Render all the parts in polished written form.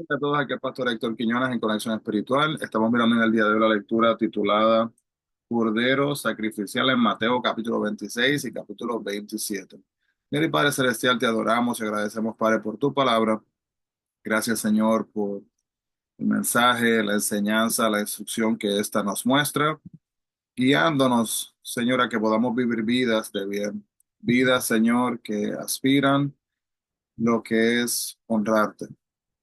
Hola a todos, aquí el pastor Héctor Quiñones en Conexión Espiritual. Estamos mirando en el día de hoy la lectura titulada Cordero Sacrificial en Mateo capítulo 26 y capítulo 27. Dios y Padre Celestial, te adoramos y agradecemos, Padre, por tu palabra. Gracias, Señor, por el mensaje, la enseñanza, la instrucción que ésta nos muestra, guiándonos, Señor, a que podamos vivir vidas de bien. Vidas, Señor, que aspiran lo que es honrarte.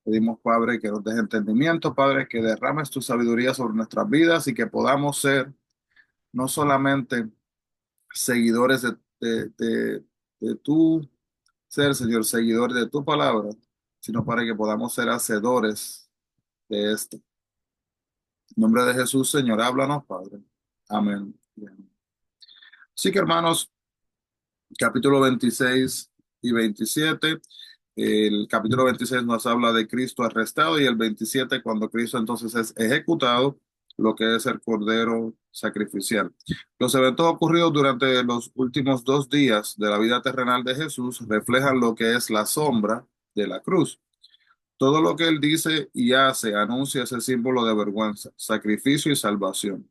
Pedimos, Padre, que nos des entendimiento, Padre, que derrames tu sabiduría sobre nuestras vidas y que podamos ser no solamente seguidores de tu ser, Señor, seguidores de tu palabra, sino para que podamos ser hacedores de esto. En nombre de Jesús, Señor, háblanos, Padre. Amén. Y amén. Así que, hermanos, capítulo 26 y 27. El capítulo 26 nos habla de Cristo arrestado y el 27 cuando Cristo entonces es ejecutado, lo que es el Cordero sacrificial. Los eventos ocurridos durante los últimos 2 días de la vida terrenal de Jesús reflejan lo que es la sombra de la cruz. Todo lo que él dice y hace anuncia ese símbolo de vergüenza, sacrificio y salvación.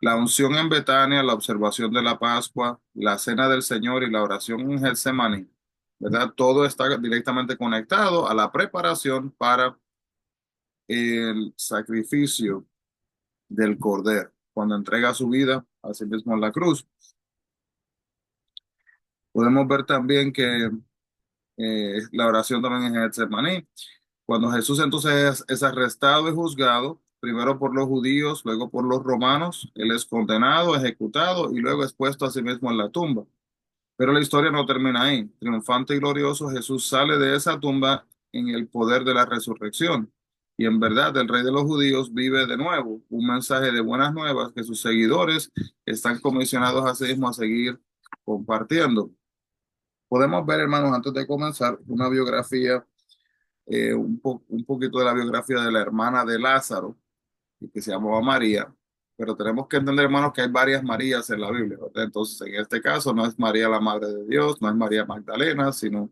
La unción en Betania, la observación de la Pascua, la cena del Señor y la oración en Getsemaní, ¿verdad? Todo está directamente conectado a la preparación para el sacrificio del Cordero, cuando entrega su vida a sí mismo en la cruz. Podemos ver también que la oración también en Getsemaní, cuando Jesús entonces es arrestado y juzgado, primero por los judíos, luego por los romanos, él es condenado, ejecutado y luego es puesto a sí mismo en la tumba. Pero la historia no termina ahí. Triunfante y glorioso, Jesús sale de esa tumba en el poder de la resurrección. Y en verdad, el rey de los judíos vive de nuevo. Un mensaje de buenas nuevas que sus seguidores están comisionados a sí mismos a seguir compartiendo. Podemos ver, hermanos, antes de comenzar, una biografía, un poquito de la biografía de la hermana de Lázaro, que se llamaba María. Pero tenemos que entender, hermanos, que hay varias Marías en la Biblia, ¿verdad? Entonces, en este caso, no es María la Madre de Dios, no es María Magdalena, sino,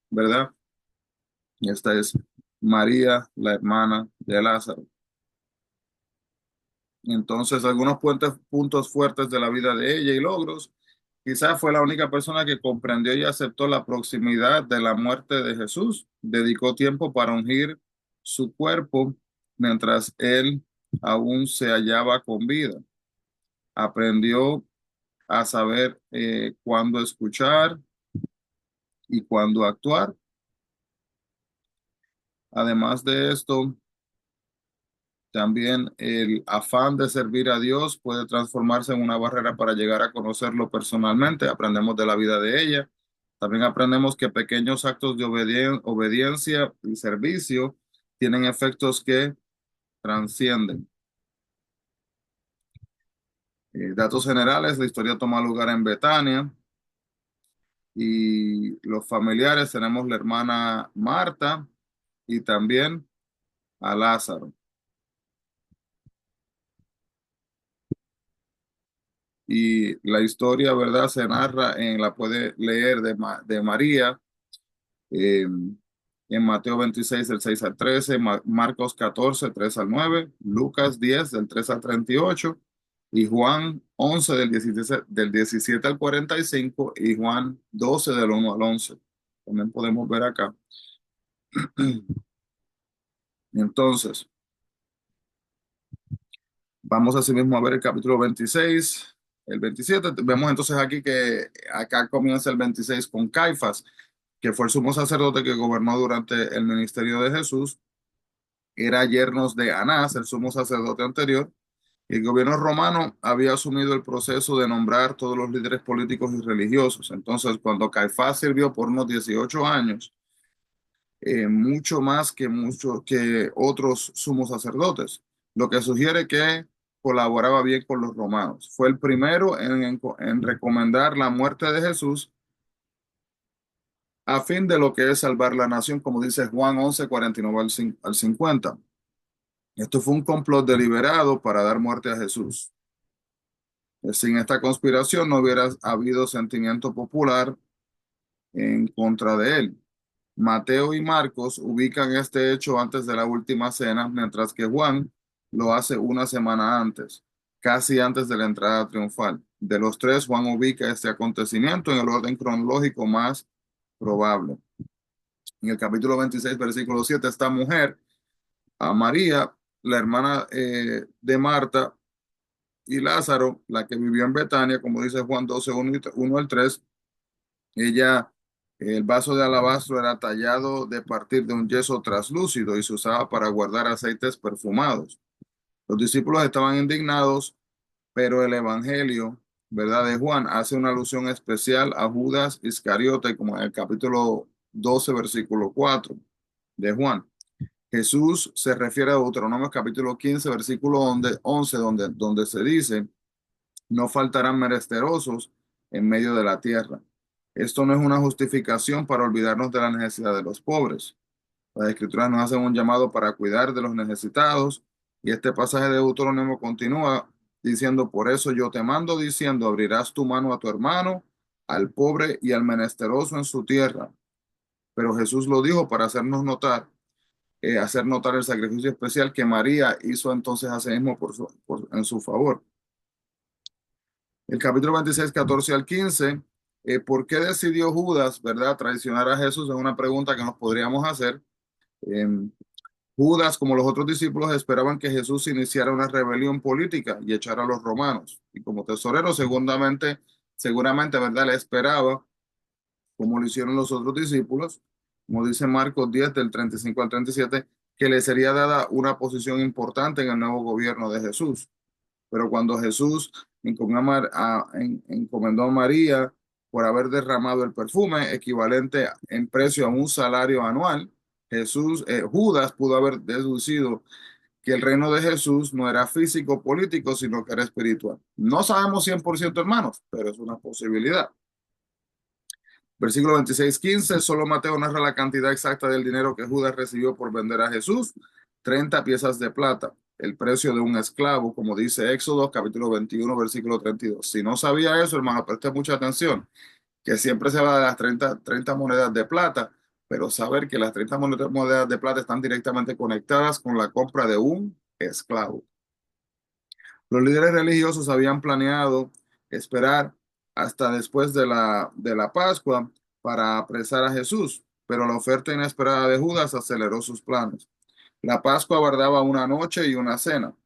¿verdad? Y esta es María, la hermana de Lázaro. Entonces, algunos puntos fuertes de la vida de ella y logros. Quizás fue la única persona que comprendió y aceptó la proximidad de la muerte de Jesús. Dedicó tiempo para ungir su cuerpo mientras él aún se hallaba con vida. Aprendió a saber cuándo escuchar y cuándo actuar. Además de esto, también el afán de servir a Dios puede transformarse en una barrera para llegar a conocerlo personalmente. Aprendemos de la vida de ella. También aprendemos que pequeños actos de obediencia y servicio tienen efectos que trascienden. Datos generales, la historia toma lugar en Betania y los familiares tenemos la hermana Marta y también a Lázaro. Y la historia, ¿verdad? Se narra la puede leer de María eh, en Mateo 26 del 6 al 13, Marcos 14, 3 al 9, Lucas 10 del 3 al 38 y Juan 11 del 17 al 45 y Juan 12 del 1 al 11. También podemos ver acá. Entonces, vamos así mismo a ver el capítulo 26, el 27. Vemos entonces aquí que acá comienza el 26 con Caifás, que fue el sumo sacerdote que gobernó durante el ministerio de Jesús. Era yerno de Anás, el sumo sacerdote anterior. El gobierno romano había asumido el proceso de nombrar todos los líderes políticos y religiosos. Entonces, cuando Caifás sirvió por unos 18 años, mucho que otros sumos sacerdotes, lo que sugiere que colaboraba bien con los romanos. Fue el primero en recomendar la muerte de Jesús a fin de lo que es salvar la nación, como dice Juan 11, 49 al 50. Esto fue un complot deliberado para dar muerte a Jesús. Sin esta conspiración no hubiera habido sentimiento popular en contra de él. Mateo y Marcos ubican este hecho antes de la última cena, mientras que Juan lo hace una semana antes, casi antes de la entrada triunfal. De los tres, Juan ubica este acontecimiento en el orden cronológico más probable. En el capítulo 26, versículo 7, esta mujer, a María, la hermana de Marta y Lázaro, la que vivió en Betania, como dice Juan 12, 1 al 3, ella, el vaso de alabastro era tallado de partir de un yeso traslúcido y se usaba para guardar aceites perfumados. Los discípulos estaban indignados, pero el Evangelio, ¿verdad?, de Juan hace una alusión especial a Judas Iscariote, como en el capítulo 12, versículo 4 de Juan. Jesús se refiere a Deuteronomio capítulo 15, versículo 11, donde se dice: no faltarán menesterosos en medio de la tierra. Esto no es una justificación para olvidarnos de la necesidad de los pobres. Las escrituras nos hacen un llamado para cuidar de los necesitados, y este pasaje de Deuteronomio continúa diciendo: por eso yo te mando diciendo, abrirás tu mano a tu hermano, al pobre y al menesteroso en su tierra. Pero Jesús lo dijo para hacer notar el sacrificio especial que María hizo entonces a sí mismo en su favor. El capítulo 26, 14 al 15, ¿por qué decidió Judas, verdad, traicionar a Jesús? Es una pregunta que nos podríamos hacer. Eh, Judas, como los otros discípulos, esperaban que Jesús iniciara una rebelión política y echara a los romanos. Y como tesorero, seguramente, ¿verdad?, le esperaba, como lo hicieron los otros discípulos, como dice Marcos 10, del 35 al 37, que le sería dada una posición importante en el nuevo gobierno de Jesús. Pero cuando Jesús encomendó a María por haber derramado el perfume equivalente en precio a un salario anual, Judas pudo haber deducido que el reino de Jesús no era físico político, sino que era espiritual. No sabemos 100%, hermanos, pero es una posibilidad. Versículo 26, 15, solo Mateo narra la cantidad exacta del dinero que Judas recibió por vender a Jesús: 30 piezas de plata, el precio de un esclavo, como dice Éxodo capítulo 21, versículo 32. Si no sabía eso, hermano, preste mucha atención, que siempre se habla de las treinta monedas de plata, pero saber que las 30 monedas de plata están directamente conectadas con la compra de un esclavo. Los líderes religiosos habían planeado esperar hasta después de la Pascua para apresar a Jesús, pero la oferta inesperada de Judas aceleró sus planes. La Pascua guardaba una noche y una cena,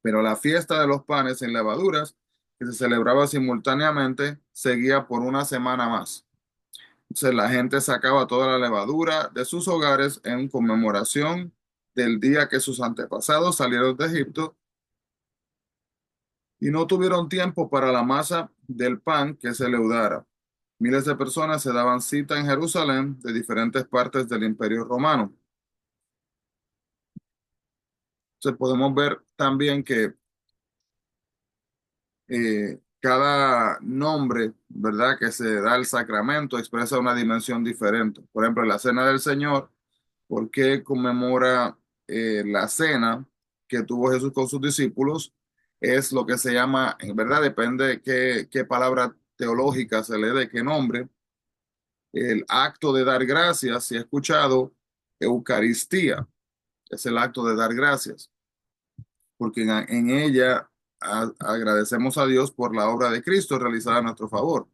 pero la fiesta de los panes sin levaduras, que se celebraba simultáneamente, seguía por una semana más. Entonces la gente sacaba toda la levadura de sus hogares en conmemoración del día que sus antepasados salieron de Egipto y no tuvieron tiempo para la masa del pan que se leudara. Miles de personas se daban cita en Jerusalén de diferentes partes del Imperio Romano. Entonces podemos ver también que cada nombre, ¿verdad?, que se da al sacramento expresa una dimensión diferente. Por ejemplo, la Cena del Señor, ¿por qué conmemora la cena que tuvo Jesús con sus discípulos? Es lo que se llama, en verdad depende qué palabra teológica se le dé, qué nombre, el acto de dar gracias. Si he escuchado Eucaristía, es el acto de dar gracias, porque en ella agradecemos a Dios por la obra de Cristo realizada a nuestro favor.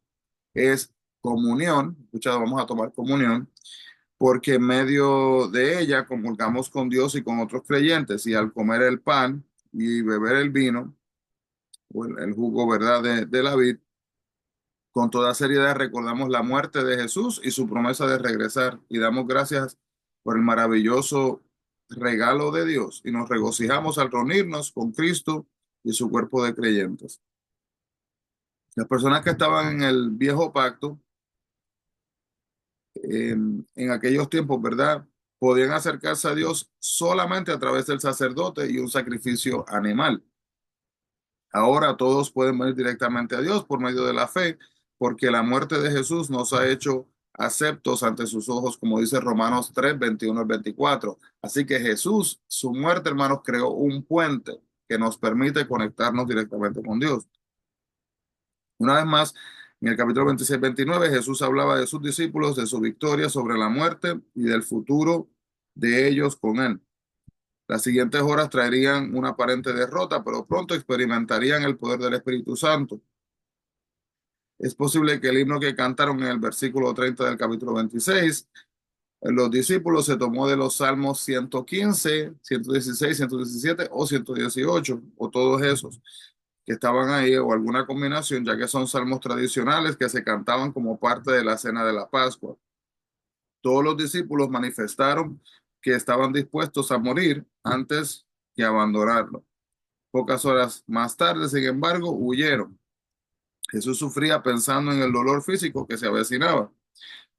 Es comunión, escuchado, vamos a tomar comunión, porque en medio de ella comulgamos con Dios y con otros creyentes, y al comer el pan y beber el vino, o el jugo, ¿verdad?, de la vid, con toda seriedad recordamos la muerte de Jesús y su promesa de regresar, y damos gracias por el maravilloso regalo de Dios, y nos regocijamos al reunirnos con Cristo y su cuerpo de creyentes. Las personas que estaban en el viejo pacto, en aquellos tiempos, ¿verdad?, podían acercarse a Dios solamente a través del sacerdote y un sacrificio animal. Ahora todos pueden venir directamente a Dios por medio de la fe, porque la muerte de Jesús nos ha hecho aceptos ante sus ojos, como dice Romanos 3, 21 al 24. Así que Jesús, su muerte, hermanos, creó un puente que nos permite conectarnos directamente con Dios. Una vez más, En el capítulo 26-29, Jesús hablaba de sus discípulos, de su victoria sobre la muerte y del futuro de ellos con él. Las siguientes horas traerían una aparente derrota, pero pronto experimentarían el poder del Espíritu Santo. Es posible que el himno que cantaron en el versículo 30 del capítulo 26, los discípulos, se tomó de los salmos 115, 116, 117 o 118, o todos esos que estaban ahí, o alguna combinación, ya que son salmos tradicionales que se cantaban como parte de la cena de la Pascua. Todos los discípulos manifestaron que estaban dispuestos a morir antes que abandonarlo. Pocas horas más tarde, sin embargo, huyeron. Jesús sufría pensando en el dolor físico que se avecinaba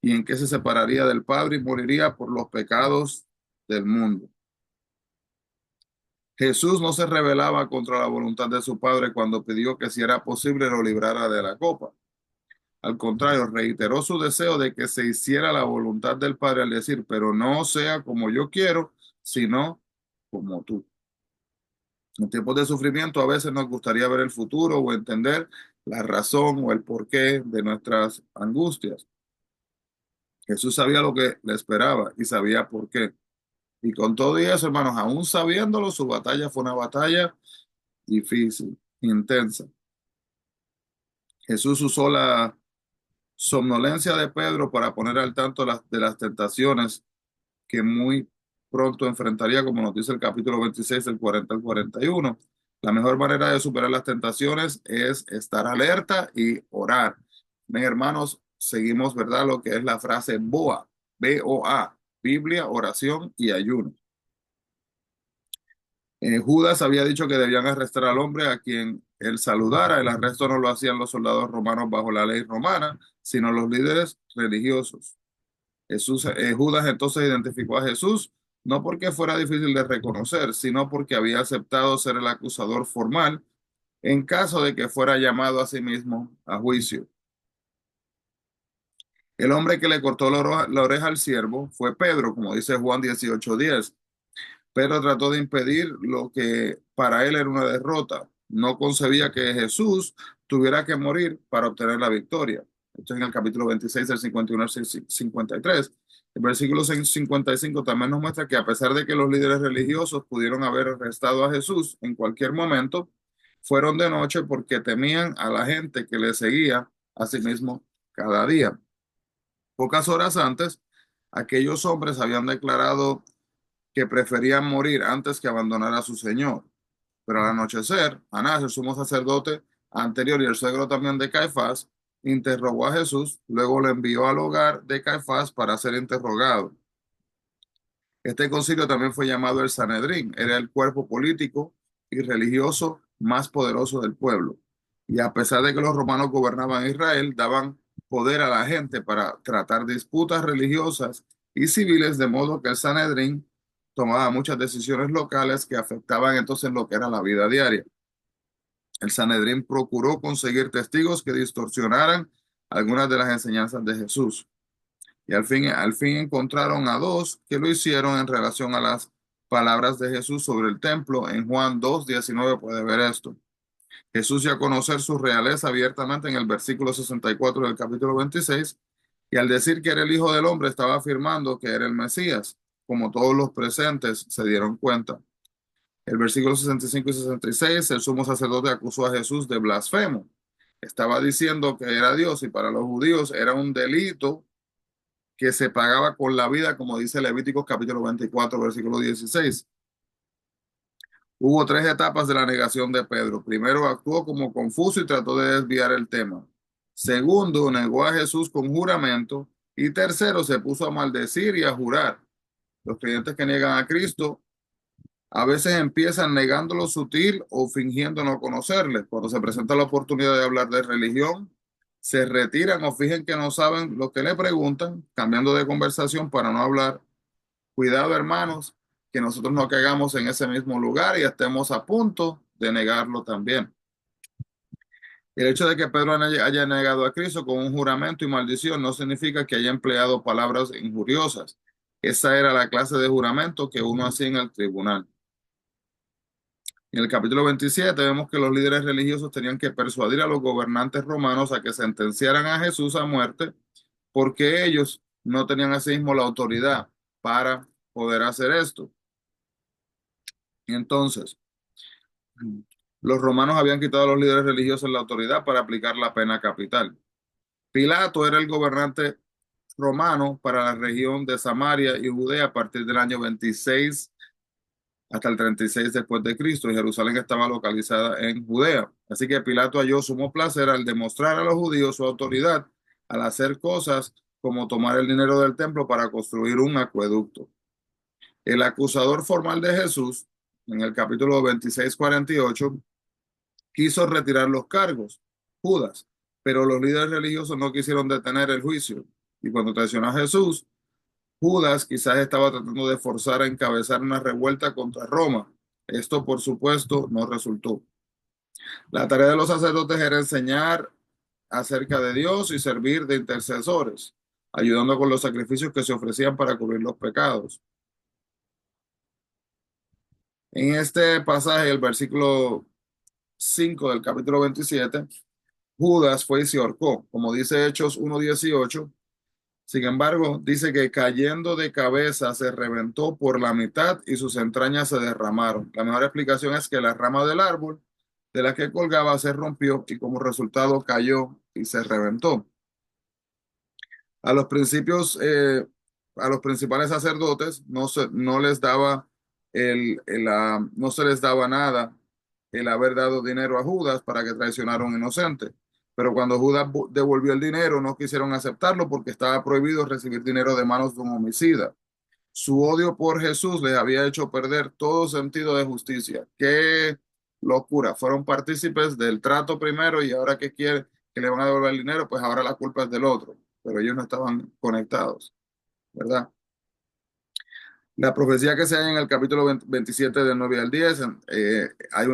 y en que se separaría del Padre y moriría por los pecados del mundo. Jesús no se rebelaba contra la voluntad de su Padre cuando pidió que si era posible lo librara de la copa. Al contrario, reiteró su deseo de que se hiciera la voluntad del Padre al decir, pero no sea como yo quiero, sino como tú. En tiempos de sufrimiento a veces nos gustaría ver el futuro o entender la razón o el porqué de nuestras angustias. Jesús sabía lo que le esperaba y sabía por qué. Y con todo y eso, hermanos, aún sabiéndolo, su batalla fue una batalla difícil, intensa. Jesús usó la somnolencia de Pedro para poner al tanto de las tentaciones que muy pronto enfrentaría, como nos dice el capítulo 26, del 40 al 41. La mejor manera de superar las tentaciones es estar alerta y orar. Mis hermanos, seguimos, ¿verdad? Lo que es la frase BOA, B-O-A, Biblia, oración y ayuno. Judas había dicho que debían arrestar al hombre a quien él saludara. El arresto no lo hacían los soldados romanos bajo la ley romana, sino los líderes religiosos. Judas entonces identificó a Jesús no porque fuera difícil de reconocer, sino porque había aceptado ser el acusador formal en caso de que fuera llamado a sí mismo a juicio. El hombre que le cortó la oreja al siervo fue Pedro, como dice Juan 18:10. Pedro trató de impedir lo que para él era una derrota. No concebía que Jesús tuviera que morir para obtener la victoria. Esto es en el capítulo 26, del 51 al 53. El versículo 55 también nos muestra que a pesar de que los líderes religiosos pudieron haber arrestado a Jesús en cualquier momento, fueron de noche porque temían a la gente que le seguía a sí mismo cada día. Pocas horas antes, aquellos hombres habían declarado que preferían morir antes que abandonar a su señor. Pero al anochecer, Anás, el sumo sacerdote anterior y el suegro también de Caifás, interrogó a Jesús, luego lo envió al hogar de Caifás para ser interrogado. Este concilio también fue llamado el Sanedrín, era el cuerpo político y religioso más poderoso del pueblo. Y a pesar de que los romanos gobernaban Israel, daban poder a la gente para tratar disputas religiosas y civiles, de modo que el Sanedrín tomaba muchas decisiones locales que afectaban entonces lo que era la vida diaria. El Sanedrín procuró conseguir testigos que distorsionaran algunas de las enseñanzas de Jesús. Y al fin encontraron a dos que lo hicieron en relación a las palabras de Jesús sobre el templo. En Juan 2:19 puede ver esto. Jesús dio a conocer su realeza abiertamente en el versículo 64 del capítulo 26, y al decir que era el Hijo del Hombre estaba afirmando que era el Mesías, como todos los presentes se dieron cuenta. El versículo 65 y 66, el sumo sacerdote acusó a Jesús de blasfemo. Estaba diciendo que era Dios y para los judíos era un delito que se pagaba con la vida, como dice Levíticos capítulo 24, versículo 16. Hubo tres etapas de la negación de Pedro. Primero, actuó como confuso y trató de desviar el tema. Segundo, negó a Jesús con juramento. Y tercero, se puso a maldecir y a jurar. Los creyentes que niegan a Cristo a veces empiezan negándolo sutil o fingiendo no conocerle. Cuando se presenta la oportunidad de hablar de religión, se retiran o fingen que no saben lo que le preguntan, cambiando de conversación para no hablar. Cuidado, hermanos, que nosotros no caigamos en ese mismo lugar y estemos a punto de negarlo también. El hecho de que Pedro haya negado a Cristo con un juramento y maldición no significa que haya empleado palabras injuriosas. Esa era la clase de juramento que uno hacía en el tribunal. En el capítulo 27 vemos que los líderes religiosos tenían que persuadir a los gobernantes romanos a que sentenciaran a Jesús a muerte porque ellos no tenían asimismo la autoridad para poder hacer esto. Y entonces, los romanos habían quitado a los líderes religiosos la autoridad para aplicar la pena capital. Pilato era el gobernante romano para la región de Samaria y Judea a partir del año 26 hasta el 36 después de Cristo, y Jerusalén estaba localizada en Judea. Así que Pilato halló sumo placer al demostrar a los judíos su autoridad al hacer cosas como tomar el dinero del templo para construir un acueducto. El acusador formal de Jesús, en el capítulo 26-48, quiso retirar los cargos, Judas, pero los líderes religiosos no quisieron detener el juicio. Y cuando traicionó a Jesús, Judas quizás estaba tratando de forzar a encabezar una revuelta contra Roma. Esto, por supuesto, no resultó. La tarea de los sacerdotes era enseñar acerca de Dios y servir de intercesores, ayudando con los sacrificios que se ofrecían para cubrir los pecados. En este pasaje, el versículo 5 del capítulo 27, Judas fue y se ahorcó, como dice Hechos 1:18. Sin embargo, dice que cayendo de cabeza se reventó por la mitad y sus entrañas se derramaron. La mejor explicación es que la rama del árbol de la que colgaba se rompió y como resultado cayó y se reventó. A los principios, a los principales sacerdotes no les daba no se les daba nada el haber dado dinero a Judas para que traicionara a un inocente. Pero cuando Judas devolvió el dinero, no quisieron aceptarlo porque estaba prohibido recibir dinero de manos de un homicida. Su odio por Jesús les había hecho perder todo sentido de justicia. ¡Qué locura! Fueron partícipes del trato primero y ahora que quieren que le van a devolver el dinero, pues ahora la culpa es del otro. Pero ellos no estaban conectados, ¿verdad? La profecía que se hay en el capítulo 27 del 9 al 10,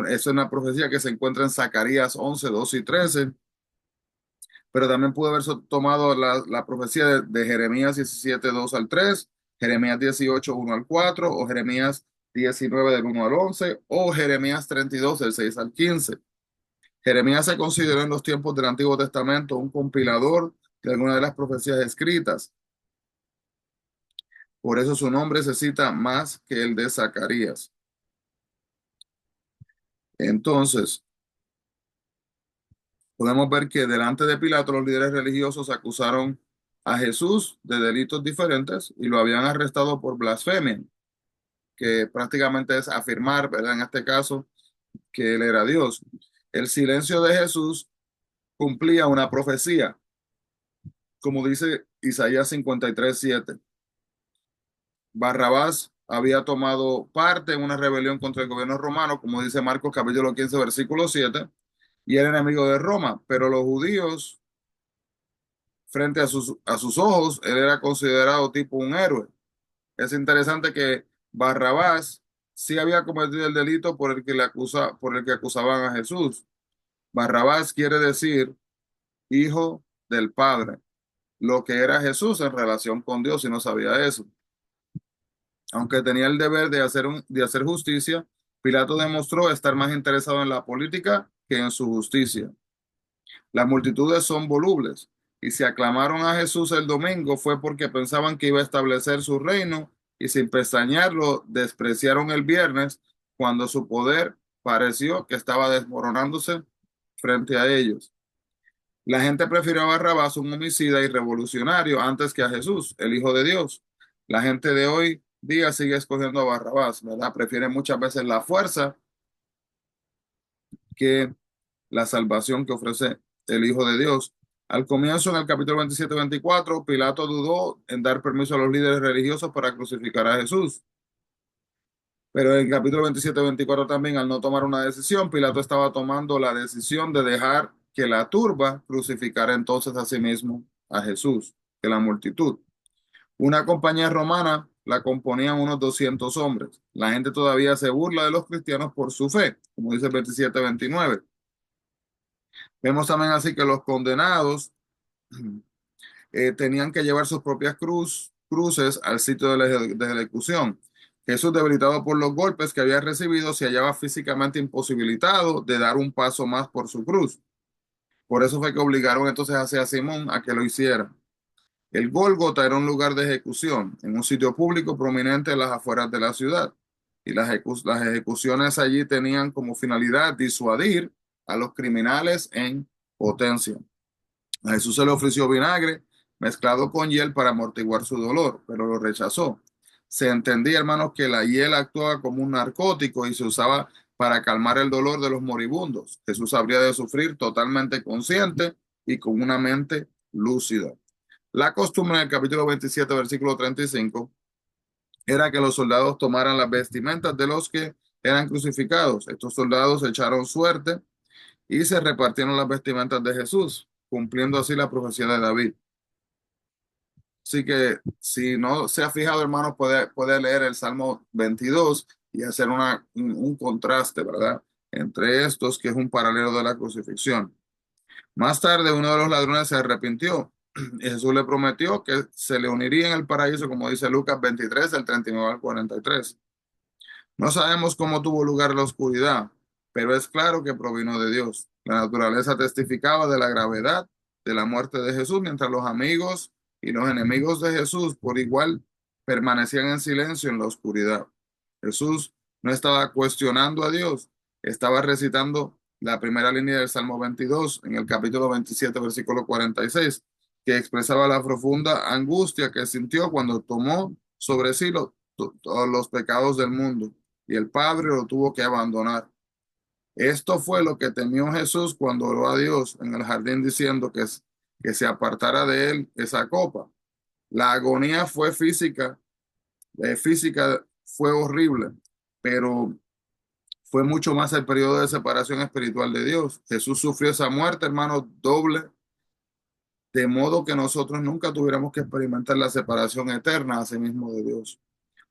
es una profecía que se encuentra en Zacarías 11, 12 y 13, pero también pudo haber tomado la profecía de Jeremías 17, 2 al 3, Jeremías 18, 1 al 4, o Jeremías 19 del 1 al 11, o Jeremías 32 del 6 al 15. Jeremías se consideró en los tiempos del Antiguo Testamento un compilador de algunas de las profecías escritas. Por eso su nombre se cita más que el de Zacarías. Entonces, podemos ver que delante de Pilato los líderes religiosos acusaron a Jesús de delitos diferentes y lo habían arrestado por blasfemia, que prácticamente es afirmar, ¿verdad? En este caso, que él era Dios. El silencio de Jesús cumplía una profecía, como dice Isaías 53:7. Barrabás había tomado parte en una rebelión contra el gobierno romano, como dice Marcos capítulo 15, versículo 7, y era enemigo de Roma, pero los judíos, frente a sus ojos, él era considerado tipo un héroe. Es interesante que Barrabás sí había cometido el delito por el que acusaban a Jesús. Barrabás quiere decir hijo del Padre, lo que era Jesús en relación con Dios, y no sabía eso. Aunque tenía el deber de hacer justicia, Pilato demostró estar más interesado en la política que en su justicia. Las multitudes son volubles, y si aclamaron a Jesús el domingo fue porque pensaban que iba a establecer su reino, y sin pestañearlo despreciaron el viernes cuando su poder pareció que estaba desmoronándose frente a ellos. La gente prefirió a Barrabás, un homicida y revolucionario, antes que a Jesús, el Hijo de Dios. La gente de hoy día sigue escogiendo a Barrabás, ¿verdad? Prefieren muchas veces la fuerza que la salvación que ofrece el Hijo de Dios. Al comienzo, en el capítulo 27-24, Pilato dudó en dar permiso a los líderes religiosos para crucificar a Jesús. Pero en el capítulo 27-24 también, al no tomar una decisión, Pilato estaba tomando la decisión de dejar que la turba crucificara entonces a sí mismo a Jesús, que la multitud. Una compañía romana la componían unos 200 hombres. La gente todavía se burla de los cristianos por su fe, como dice el 27-29. Vemos también así que los condenados tenían que llevar sus propias cruces al sitio de ejecución. Jesús, debilitado por los golpes que había recibido, se hallaba físicamente imposibilitado de dar un paso más por su cruz. Por eso fue que obligaron entonces a Simón a que lo hiciera. El Gólgota era un lugar de ejecución, en un sitio público prominente en las afueras de la ciudad. Y las ejecuciones allí tenían como finalidad disuadir a los criminales en potencia. A Jesús se le ofreció vinagre mezclado con hiel para amortiguar su dolor, pero lo rechazó. Se entendía, hermanos, que la hiel actuaba como un narcótico y se usaba para calmar el dolor de los moribundos. Jesús habría de sufrir totalmente consciente y con una mente lúcida. La costumbre en el capítulo 27, versículo 35, era que los soldados tomaran las vestimentas de los que eran crucificados. Estos soldados echaron suerte y se repartieron las vestimentas de Jesús, cumpliendo así la profecía de David. Así que si no se ha fijado, hermanos, puede leer el Salmo 22 y hacer un contraste, ¿verdad? Entre estos, que es un paralelo de la crucifixión. Más tarde, uno de los ladrones se arrepintió y Jesús le prometió que se le uniría en el paraíso, como dice Lucas 23, del 39 al 43. No sabemos cómo tuvo lugar la oscuridad, pero es claro que provino de Dios. La naturaleza testificaba de la gravedad de la muerte de Jesús, mientras los amigos y los enemigos de Jesús por igual permanecían en silencio en la oscuridad. Jesús no estaba cuestionando a Dios, estaba recitando la primera línea del Salmo 22 en el capítulo 27, versículo 46, que expresaba la profunda angustia que sintió cuando tomó sobre sí todos los pecados del mundo y el Padre lo tuvo que abandonar. Esto fue lo que temió Jesús cuando oró a Dios en el jardín diciendo que se apartara de él esa copa. La agonía fue física fue horrible, pero fue mucho más el periodo de separación espiritual de Dios. Jesús sufrió esa muerte, hermano, doble, de modo que nosotros nunca tuviéramos que experimentar la separación eterna a sí mismo de Dios.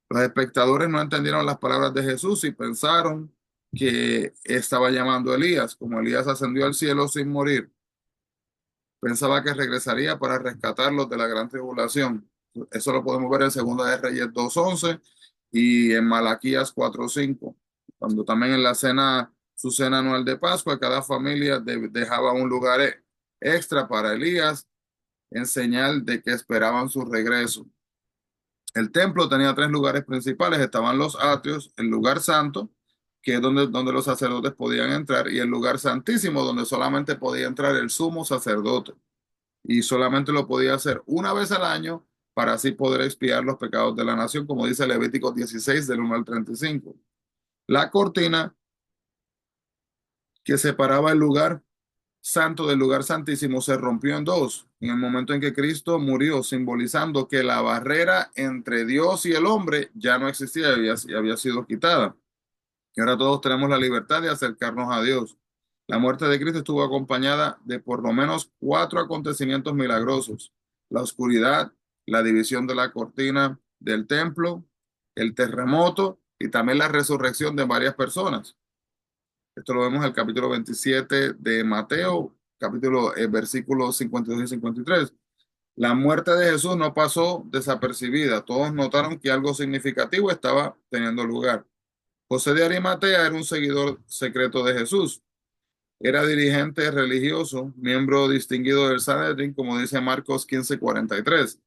Los espectadores no entendieron las palabras de Jesús y pensaron que estaba llamando a Elías. Como Elías ascendió al cielo sin morir, pensaba que regresaría para rescatarlos de la gran tribulación. Eso lo podemos ver en Segunda de Reyes 2:11 y en Malaquías 4:5. Cuando también en la cena, su cena anual de Pascua, cada familia dejaba un lugar extra para Elías en señal de que esperaban su regreso. El templo tenía tres lugares principales. Estaban los atrios, el lugar santo, que es donde los sacerdotes podían entrar, y el lugar santísimo, donde solamente podía entrar el sumo sacerdote. Y solamente lo podía hacer una vez al año para así poder expiar los pecados de la nación, como dice Levítico 16, del 1 al 35. La cortina que separaba el lugar santo del lugar santísimo se rompió en dos en el momento en que Cristo murió, simbolizando que la barrera entre Dios y el hombre ya no existía y había sido quitada. Y ahora todos tenemos la libertad de acercarnos a Dios. La muerte de Cristo estuvo acompañada de por lo menos cuatro acontecimientos milagrosos: la oscuridad, la división de la cortina del templo, el terremoto y también la resurrección de varias personas. Esto lo vemos en el capítulo 27 de Mateo, versículos 52 y 53. La muerte de Jesús no pasó desapercibida. Todos notaron que algo significativo estaba teniendo lugar. José de Arimatea era un seguidor secreto de Jesús. Era dirigente religioso, miembro distinguido del Sanedrín, como dice Marcos 15:43.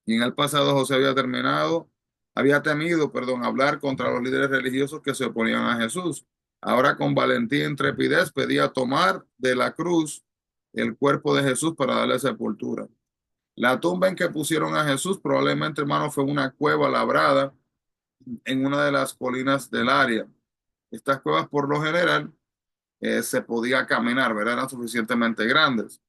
Y en el pasado José había temido, hablar contra los líderes religiosos que se oponían a Jesús. Ahora con valentía e intrepidez pedía tomar de la cruz el cuerpo de Jesús para darle sepultura. La tumba en que pusieron a Jesús probablemente, hermano, fue una cueva labrada en una de las colinas del área. Estas cuevas por lo general se podía caminar, ¿verdad? Eran suficientemente grandes.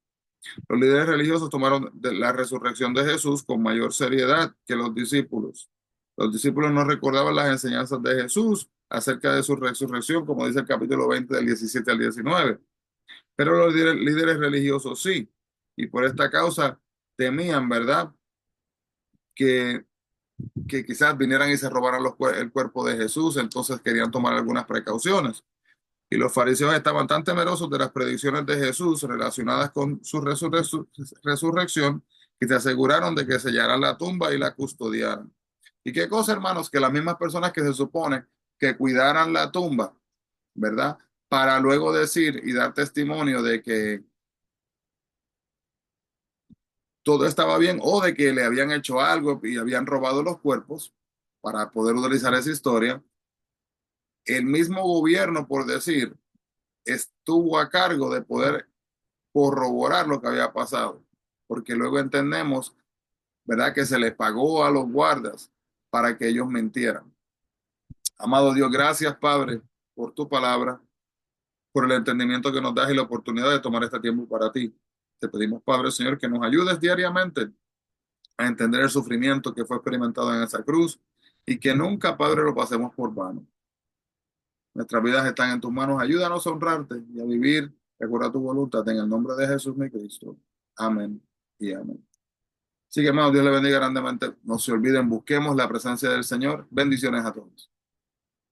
Los líderes religiosos tomaron la resurrección de Jesús con mayor seriedad que los discípulos. Los discípulos no recordaban las enseñanzas de Jesús acerca de su resurrección, como dice el capítulo 20 del 17 al 19. Pero los líderes religiosos sí. Y por esta causa temían, ¿verdad? Que, que quizás vinieran y se robaran el cuerpo de Jesús, entonces querían tomar algunas precauciones. Y los fariseos estaban tan temerosos de las predicciones de Jesús relacionadas con su resurrección que se aseguraron de que sellaran la tumba y la custodiaran. ¿Y qué cosa, hermanos? Que las mismas personas que se supone que cuidaran la tumba, ¿verdad? Para luego decir y dar testimonio de que todo estaba bien o de que le habían hecho algo y habían robado los cuerpos para poder utilizar esa historia. El mismo gobierno, por decir, estuvo a cargo de poder corroborar lo que había pasado, porque luego entendemos, ¿verdad?, que se les pagó a los guardas para que ellos mintieran. Amado Dios, gracias, Padre, por tu palabra, por el entendimiento que nos das y la oportunidad de tomar este tiempo para ti. Te pedimos, Padre, Señor, que nos ayudes diariamente a entender el sufrimiento que fue experimentado en esa cruz y que nunca, Padre, lo pasemos por vano. Nuestras vidas están en tus manos. Ayúdanos a honrarte y a vivir de acuerdo a tu voluntad en el nombre de Jesús, mi Cristo. Amén y amén. Así que, hermanos, Dios le bendiga grandemente. No se olviden, busquemos la presencia del Señor. Bendiciones a todos.